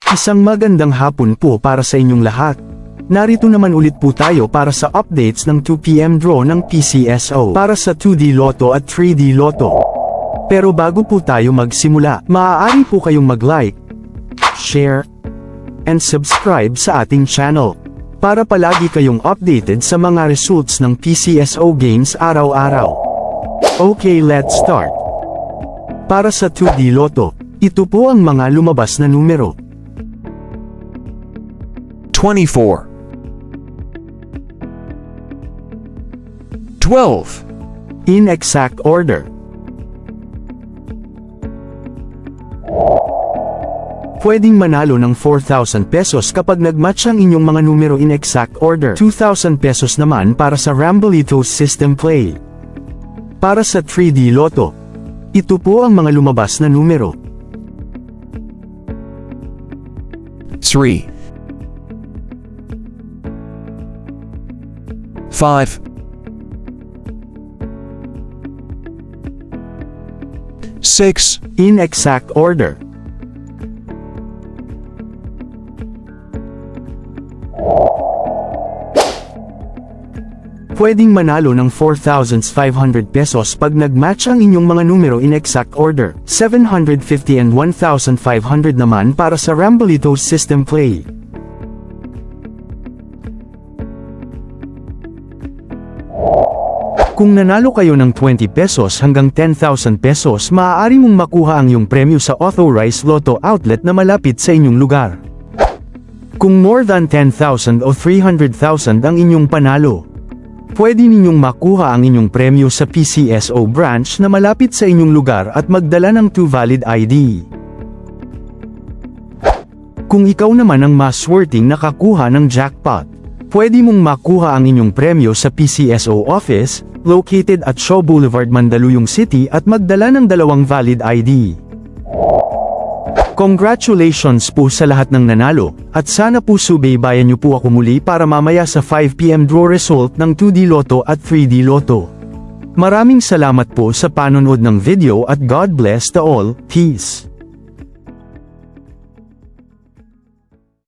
Isang magandang hapon po para sa inyong lahat. Narito naman ulit po tayo para sa updates ng 2 PM draw ng PCSO para sa 2D Lotto at 3D Lotto. Pero bago po tayo magsimula, maaari po kayong mag-like, share, and subscribe sa ating channel para palagi kayong updated sa mga results ng PCSO games araw-araw. Okay, let's start. Para sa 2D Lotto, ito po ang mga lumabas na numero. 24 12 In exact order. Pwedeng manalo ng 4,000 pesos kapag nagmatch ang inyong mga numero in exact order. 2,000 pesos naman para sa Rambolito System Play. Para sa 3D Lotto, ito po ang mga lumabas na numero. 3 5 6 In exact order. Pwedeng manalo ng 4,500 pesos pag nagmatch ang inyong mga numero in exact order. 750 and 1,500 naman para sa Rambolito System Play. Kung nanalo kayo ng 20 pesos hanggang 10,000 pesos, maaari mong makuha ang iyong premyo sa authorized Lotto outlet na malapit sa inyong lugar. Kung more than 10,000 o 300,000 ang inyong panalo, pwede ninyong makuha ang inyong premyo sa PCSO branch na malapit sa inyong lugar at magdala ng 2 valid ID. Kung ikaw naman ang mas worthy nakakuha ng jackpot, pwede mong makuha ang inyong premyo sa PCSO office, located at Shaw Boulevard, Mandaluyong City at magdala ng 2 valid ID. Congratulations po sa lahat ng nanalo, at sana po subaybayan niyo po ako muli para mamaya sa 5 PM draw result ng 2D Lotto at 3D Lotto. Maraming salamat po sa panonood ng video at God bless the all. Peace.